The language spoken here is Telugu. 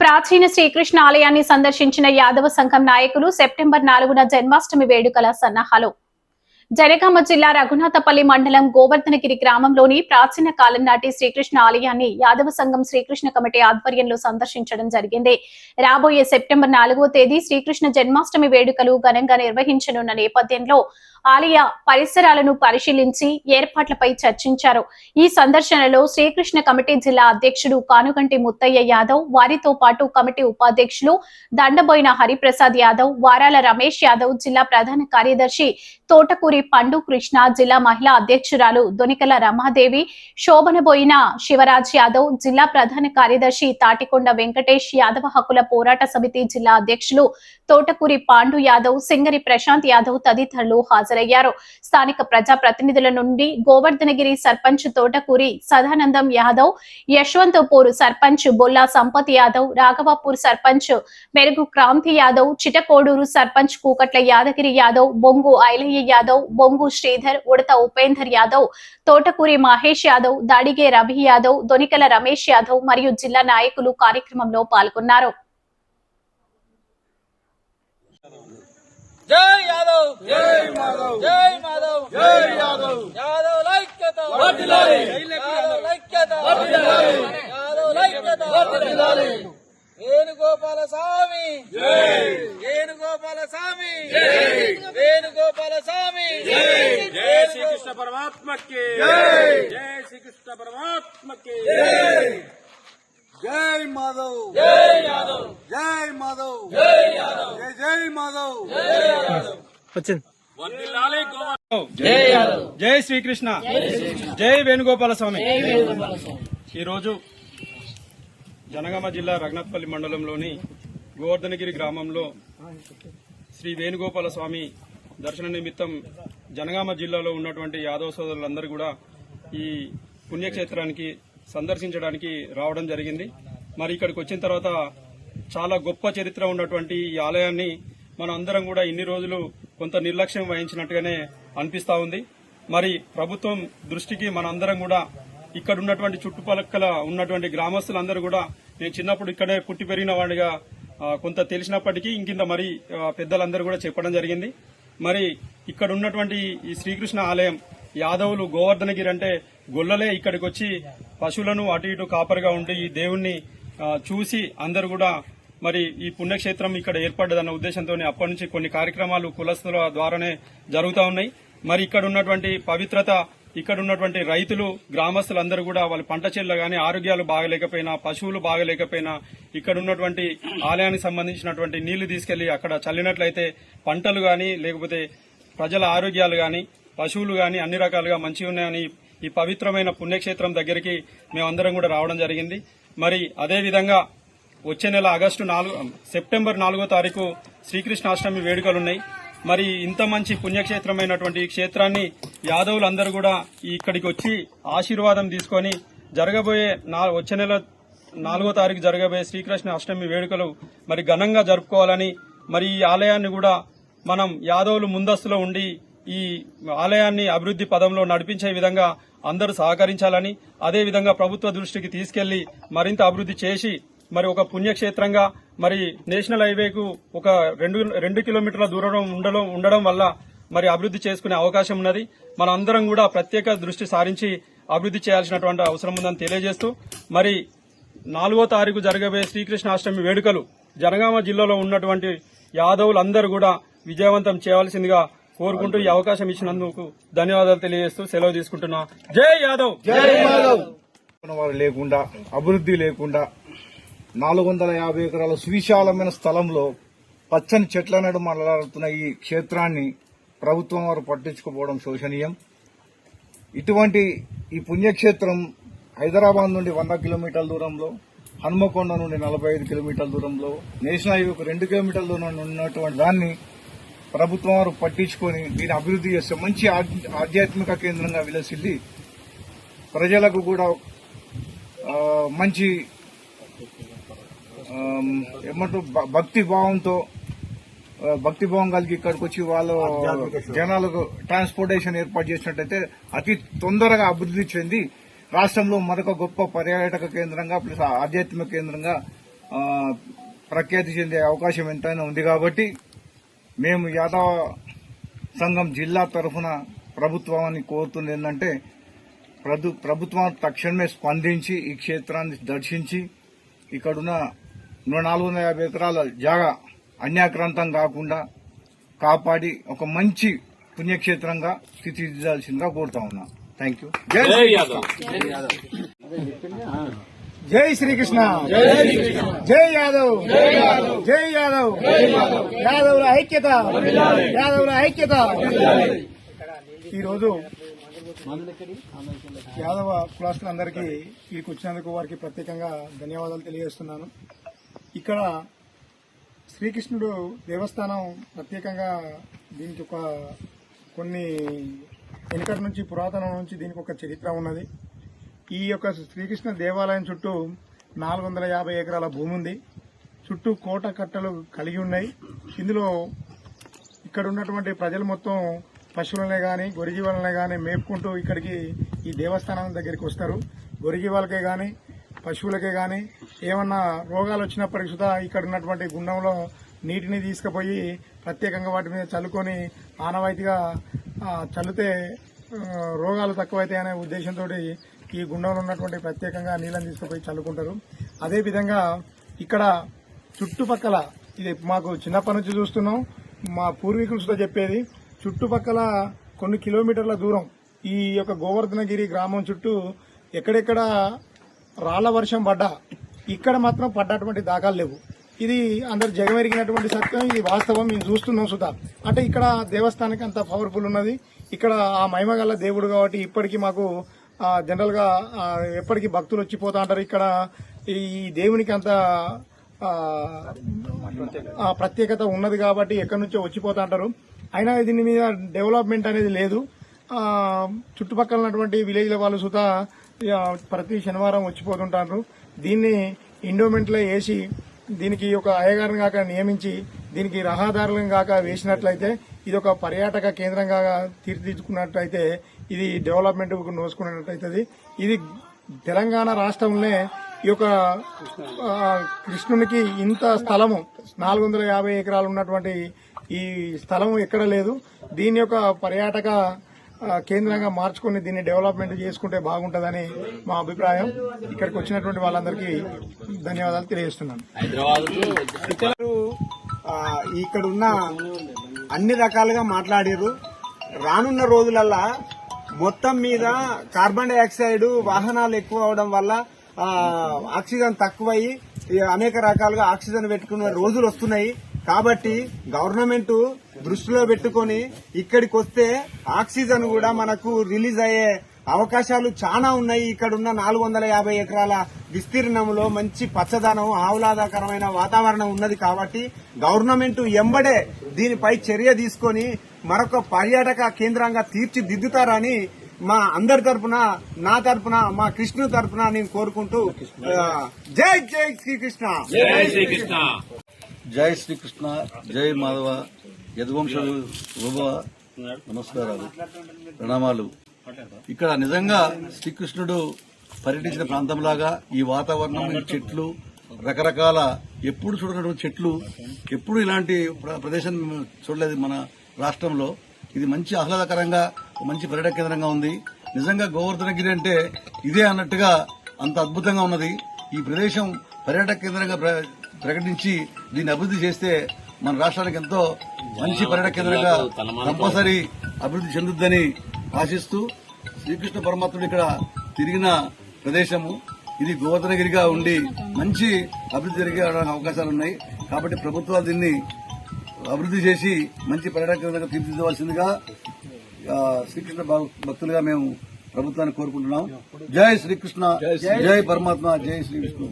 ప్రాచీన శ్రీకృష్ణ ఆలయాన్ని సందర్శించిన యాదవ సంఘం నాయకులు సెప్టెంబర్ 4న జన్మాష్టమి వేడుకల సన్నాహాలు. జనగామ జిల్లా రఘునాథపల్లి మండలం గోవర్ధనగిరి గ్రామంలోని ప్రాచీన కాలం నాటి శ్రీకృష్ణ ఆలయాన్ని యాదవ సంఘం శ్రీకృష్ణ కమిటీ ఆధ్వర్యంలో సందర్శించడం జరిగింది. రాబోయే సెప్టెంబర్ 4వ తేదీ శ్రీకృష్ణ జన్మాష్టమి వేడుకలు ఘనంగా నిర్వహించనున్న నేపథ్యంలో ఆలయ పరిసరాలను పరిశీలించి ఏర్పాట్లపై చర్చించారు. ఈ సందర్శనలో శ్రీకృష్ణ కమిటీ జిల్లా అధ్యక్షుడు కానుగంటి ముత్తయ్య యాదవ్, వారితో పాటు కమిటీ ఉపాధ్యక్షులు దండబోయిన హరిప్రసాద్ యాదవ్, వారాల రమేష్ యాదవ్, జిల్లా ప్రధాన కార్యదర్శి తోటకూరి పండు కృష్ణ, జిల్లా మహిళా అధ్యక్షురాలు దొనికల రమాదేవి, శోభనబోయిన శివరాజ్ యాదవ్, జిల్లా ప్రధాన కార్యదర్శి తాటికొండ వెంకటేష్, యాదవ హక్కుల పోరాట సమితి జిల్లా అధ్యక్షులు తోటకూరి పాండు యాదవ్, సింగరి ప్రశాంత్ యాదవ్ తదితరులు హాజరయ్యారు. స్థానిక ప్రజా ప్రతినిధుల నుండి గోవర్ధనగిరి సర్పంచ్ తోటకూరి సదానందం యాదవ్, యశ్వంతపూర్ సర్పంచ్ బొల్లా సంపత్ యాదవ్, రాఘవాపూర్ సర్పంచ్ మెరుగు క్రాంతి యాదవ్, చిటకోడూరు సర్పంచ్ కూకట్ల యాదగిరి యాదవ్, బొంగు ఐలయ్య యాదవ్, బొంగు శ్రీధర్, ఉడత ఉపేందర్ యాదవ్, తోటకూరి మహేష్ యాదవ్, దాడిగే రవి యాదవ్, దొనికల రమేష్ యాదవ్ మరియు జిల్లా నాయకులు కార్యక్రమంలో పాల్గొన్నారు. జై యాదవ్, జై మాధవ్, జై మాధవ్, జై యాదవ్, యాదవ్ లైక్యత వర్ధిల్లాలి, యాదవ్ లైక్యత వర్ధిల్లాలి, యాదవ్ లైక్యత వర్ధిల్లాలి. వేణుగోపాల స్వామి జై, వేణుగోపాల స్వామి జై, వేణుగోపాల స్వామి జై. జై శ్రీకృష్ణ పరమాత్మకి జై, జై శ్రీకృష్ణ పరమాత్మకి జై. జై మాధవ్, జై యాదవ్, జై మాధవ్, జై యాదవ్, జై జై మాధవ్, జై యాదవ్. వర్ధిల్లాలి గోవర్ధన్, జై యాదవ్, జై శ్రీకృష్ణ, జై వేణుగోపాల స్వామి. ఈరోజు జనగామ జిల్లా రఘునాథపల్లి మండలంలోని గోవర్ధనగిరి గ్రామంలో శ్రీ వేణుగోపాల స్వామి దర్శన నిమిత్తం జనగామ జిల్లాలో ఉన్నటువంటి యాదవ సోదరులందరూ కూడా ఈ పుణ్యక్షేత్రానికి సందర్శించడానికి రావడం జరిగింది. మరి ఇక్కడికి వచ్చిన తర్వాత చాలా గొప్ప చరిత్ర ఉన్నటువంటి ఈ ఆలయాన్ని మన అందరం కూడా ఇన్ని రోజులు కొంత నిర్లక్ష్యం వహించినట్టుగానే అనిపిస్తా ఉంది. మరి ప్రభుత్వం దృష్టికి మన అందరం కూడా ఇక్కడ ఉన్నటువంటి చుట్టుపక్కల ఉన్నటువంటి గ్రామస్తులందరూ కూడా, నేను చిన్నప్పుడు ఇక్కడే పుట్టి పెరిగిన వాడిగా కొంత తెలిసినప్పటికీ ఇంకింత మరి పెద్దలందరూ కూడా చెప్పడం జరిగింది. మరి ఇక్కడ ఉన్నటువంటి ఈ శ్రీకృష్ణ ఆలయం యాదవులు గోవర్ధనగిరి అంటే గొల్లలే ఇక్కడికి వచ్చి పశువులను అటు ఇటు కాపరిగా ఉండి ఈ దేవుణ్ణి చూసి అందరూ కూడా మరి ఈ పుణ్యక్షేత్రం ఇక్కడ ఏర్పడ్డదన్న ఉద్దేశంతో అప్పటి నుంచి కొన్ని కార్యక్రమాలు కులస్తుల ద్వారానే జరుగుతూ ఉన్నాయి. మరి ఇక్కడ ఉన్నటువంటి పవిత్రత, ఇక్కడ ఉన్నటువంటి రైతులు, గ్రామస్తులందరూ కూడా వాళ్ళ పంట చేనులు గానీ ఆరోగ్యాలు బాగలేకపోయినా, పశువులు బాగలేకపోయినా ఇక్కడ ఉన్నటువంటి ఆలయానికి సంబంధించినటువంటి నీళ్లు తీసుకెళ్లి అక్కడ చల్లినట్లయితే పంటలు గానీ లేకపోతే ప్రజల ఆరోగ్యాలు గానీ పశువులు గానీ అన్ని రకాలుగా మంచిగా ఉన్నాయని ఈ పవిత్రమైన పుణ్యక్షేత్రం దగ్గరికి మేమందరం కూడా రావడం జరిగింది. మరి అదేవిధంగా వచ్చే నెల సెప్టెంబర్ 4వ తారీఖు శ్రీకృష్ణాష్టమి వేడుకలున్నాయి. మరి ఇంత మంచి పుణ్యక్షేత్రమైనటువంటి ఈ క్షేత్రాన్ని యాదవులందరూ కూడా ఇక్కడికి వచ్చి ఆశీర్వాదం తీసుకుని జరగబోయే వచ్చే నెల 4వ తారీఖు జరగబోయే శ్రీకృష్ణ అష్టమి వేడుకలు మరి ఘనంగా జరుపుకోవాలని, మరి ఈ ఆలయాన్ని కూడా మనం యాదవులు ముందస్తులో ఉండి ఈ ఆలయాన్ని అభివృద్ది పదంలో నడిపించే విధంగా అందరూ సహకరించాలని, అదేవిధంగా ప్రభుత్వ దృష్టికి తీసుకెళ్లి మరింత అభివృద్ది చేసి మరి ఒక పుణ్యక్షేత్రంగా మరి నేషనల్ హైవేకు ఒక 2 కిలోమీటర్ల దూరం ఉండడం వల్ల మరి అభివృద్ది చేసుకునే అవకాశం ఉన్నది. మన అందరం కూడా ప్రత్యేక దృష్టి సారించి అభివృద్ది చేయాల్సినటువంటి అవసరం ఉందని తెలియజేస్తూ, మరి 4వ తారీఖు జరగబోయే శ్రీకృష్ణాష్టమి వేడుకలు జనగామ జిల్లాలో ఉన్నటువంటి యాదవులందరూ కూడా విజయవంతం చేయవలసిందిగా కోరుకుంటూ ఈ అవకాశం ఇచ్చినందుకు ధన్యవాదాలు తెలియజేస్తూ సెలవు తీసుకుంటున్నా. జై యాదవ్, జై మాధవ్. వారు లేకుండా, అభివృద్ది లేకుండా 450 ఎకరాల సువిశాలమైన స్థలంలో పచ్చని చెట్ల నడు మలలాడుతున్న ఈ క్షేత్రాన్ని ప్రభుత్వం వారు పట్టించుకోవడం శోచనీయం. ఇటువంటి ఈ పుణ్యక్షేత్రం హైదరాబాద్ నుండి 100 కిలోమీటర్ల దూరంలో, హన్మకొండ నుండి 45 కిలోమీటర్ల దూరంలో, నేషనల్ హైవేకు 2 కిలోమీటర్ల దూరంలో ఉన్నటువంటి దాన్ని ప్రభుత్వం వారు పట్టించుకొని దీన్ని అభివృద్ది చేస్తే మంచి ఆధ్యాత్మిక కేంద్రంగా విలసిల్లి ప్రజలకు కూడా మంచి ఏమంటారు భక్తిభావం కలిగి ఇక్కడికి వచ్చి వాళ్ళు జనాలకు ట్రాన్స్పోర్టేషన్ ఏర్పాటు చేసినట్టయితే అతి తొందరగా అభివృద్ది చెంది రాష్ట్రంలో మరొక గొప్ప పర్యాటక కేంద్రంగా ప్లస్ ఆధ్యాత్మిక కేంద్రంగా ప్రఖ్యాతి చెందే అవకాశం ఎంతైనా ఉంది కాబట్టి మేము యాదవ సంఘం జిల్లా తరఫున ప్రభుత్వాన్ని కోరుతుంది ఏంటంటే ప్రభుత్వం తక్షణమే స్పందించి ఈ క్షేత్రాన్ని దర్శించి ఇక్కడున్న 450 ఎకరాల జాగా అన్యాక్రాంతం కాకుండా కాపాడి ఒక మంచి పుణ్యక్షేత్రంగా తీర్చిదిద్దాల్సిందిగా కోరుతా ఉన్నా. Thank you. జై శ్రీకృష్ణ, జై యాదవ్, జై యాదవ్, యాదవుల ఐక్యత, యాదవుల ఐక్యత. ఈరోజు యాదవ కులాస్తులందరికీ ఇక్కడికి వచ్చినందుకు వారికి ప్రత్యేకంగా ధన్యవాదాలు తెలియజేస్తున్నాను. ఇక్కడ శ్రీకృష్ణుడు దేవస్థానం ప్రత్యేకంగా దీనికి కొన్ని వెనుకటి నుంచి పురాతనం నుంచి దీనికి ఒక చరిత్ర ఉన్నది. ఈ యొక్క శ్రీకృష్ణ దేవాలయం చుట్టూ 450 ఎకరాల భూమి ఉంది. చుట్టూ కోట కట్టలు కలిగి ఉన్నాయి. ఇందులో ఇక్కడ ఉన్నటువంటి ప్రజలు మొత్తం పశువులనే గాని గొరిజీవాలనే గాని మేపుకుంటూ ఇక్కడికి ఈ దేవస్థానం దగ్గరికి వస్తారు. గొరిజీవాలకే గాని పశువులకే గాని ఏమన్నా రోగాలు వచ్చినప్పటికీ సుధా ఇక్కడ ఉన్నటువంటి గుండంలో నీటిని తీసుకుపోయి ప్రత్యేకంగా వాటి మీద చల్లుకొని ఆనవాయితీగా చల్లితే రోగాలు తక్కువైతాయి అనే ఉద్దేశంతో ఈ గుండంలో ఉన్నటువంటి ప్రత్యేకంగా నీళ్ళని తీసుకుపోయి చల్లుకుంటారు. అదేవిధంగా ఇక్కడ చుట్టుపక్కల ఇది మాకు చిన్నప్పటి నుంచి చూస్తున్నాం, మా పూర్వీకులతో చెప్పేది, చుట్టుపక్కల కొన్ని కిలోమీటర్ల దూరం ఈ యొక్క గోవర్ధనగిరి గ్రామం చుట్టూ ఎక్కడెక్కడ రాళ్ల వర్షం పడ్డా ఇక్కడ మాత్రం పడ్డటువంటి దాఖలు లేవు. ఇది అందరు జగమెరిగినటువంటి సత్యం, ఇది వాస్తవం. మేము చూస్తున్నాం సుధా. అంటే ఇక్కడ దేవస్థానానికి అంత పవర్ఫుల్ ఉన్నది. ఇక్కడ ఆ మహిమగల దేవుడు కాబట్టి ఇప్పటికీ మాకు జనరల్ గా ఎప్పటికీ భక్తులు వచ్చిపోతా అంటారు. ఇక్కడ ఈ దేవునికి అంత ప్రత్యేకత ఉన్నది కాబట్టి ఎక్కడి నుంచో వచ్చిపోతా అంటారు. అయినా దీని మీద డెవలప్మెంట్ అనేది లేదు. చుట్టుపక్కల ఉన్నటువంటి విలేజ్ల వాళ్ళు సుతా ప్రతి శనివారం వచ్చిపోతుంటారు. దీన్ని ఎండోమెంట్లో వేసి దీనికి ఒక అయ్యగారిని కాక నియమించి దీనికి రహదారులను కాక వేసినట్లయితే ఇది ఒక పర్యాటక కేంద్రంగా తీర్చిదిద్దుకున్నట్లయితే ఇది డెవలప్మెంట్ నోసుకున్నట్లయితుంది. ఇది తెలంగాణ రాష్ట్రంలో ఈ యొక్క కృష్ణునికి ఇంత స్థలము 450 ఎకరాలు ఉన్నటువంటి ఈ స్థలం ఎక్కడ లేదు. దీని యొక్క పర్యాటక కేంద్రంగా మార్చుకుని దీన్ని డెవలప్మెంట్ చేసుకుంటే బాగుంటుందని మా అభిప్రాయం. ఇక్కడికి వచ్చినటువంటి వాళ్ళందరికీ ధన్యవాదాలు తెలియజేస్తున్నాను. ఇక్కడ ఉన్న అన్ని రకాలుగా మాట్లాడారు. రానున్న రోజులల్లా మొత్తం మీద కార్బన్ డైఆక్సైడ్ వాహనాలు ఎక్కువ అవడం వల్ల ఆక్సిజన్ తక్కువయ్యి అనేక రకాలుగా ఆక్సిజన్ పెట్టుకునే రోజులు వస్తున్నాయి. కాబట్టి గవర్నమెంట్ దృష్టిలో పెట్టుకుని ఇక్కడికి వస్తే ఆక్సిజన్ కూడా మనకు రిలీజ్ అయ్యే అవకాశాలు చాలా ఉన్నాయి. ఇక్కడున్న 450 ఎకరాల విస్తీర్ణంలో మంచి పచ్చదనం, ఆహ్లాదకరమైన వాతావరణం ఉన్నది. కాబట్టి గవర్నమెంట్ ఎంబడే దీనిపై చర్య తీసుకుని మరొక పర్యాటక కేంద్రంగా తీర్చిదిద్దుతారని మా అందరి తరపున, నా తరపున, మా కృష్ణు తరపున నేను కోరుకుంటూ జై జై శ్రీకృష్ణ, జై శ్రీకృష్ణ, జై శ్రీకృష్ణ, జై మాధవ, యదువంశులు నమస్కారాలు, ప్రణామాలు. ఇక్కడ నిజంగా శ్రీకృష్ణుడు పర్యటించిన ప్రాంతంలాగా ఈ వాతావరణం, చెట్లు, రకరకాల ఎప్పుడు చూడనటువంటి చెట్లు, ఎప్పుడు ఇలాంటి ప్రదేశం చూడలేదు మన రాష్ట్రంలో. ఇది మంచి ఆహ్లాదకరంగా మంచి పర్యాటక కేంద్రంగా ఉంది. నిజంగా గోవర్ధనగిరి అంటే ఇదే అన్నట్టుగా అంత అద్భుతంగా ఉన్నది. ఈ ప్రదేశం పర్యాటక కేంద్రంగా ప్రకటించి దీన్ని అభివృద్ధి చేస్తే మన రాష్ట్రానికి ఎంతో మంచి పర్యాటక కేంద్రంగా కంపల్సరీ అభివృద్ధి చెందుద్దని ఆశిస్తూ, శ్రీకృష్ణ పరమాత్ముడు ఇక్కడ తిరిగిన ప్రదేశము ఇది గోవర్ధనగిరిగా ఉండి మంచి అభివృద్ధి జరిగే అవకాశాలున్నాయి. కాబట్టి ప్రభుత్వాలు దీన్ని అభివృద్ధి చేసి మంచి పర్యాటక కేంద్రంగా తీర్చిదిద్దవలసిందిగా శ్రీకృష్ణ భక్తులుగా మేము ప్రభుత్వాన్ని కోరుకుంటున్నాం. జై శ్రీకృష్ణ, జై పరమాత్మ, జై శ్రీకృష్ణ.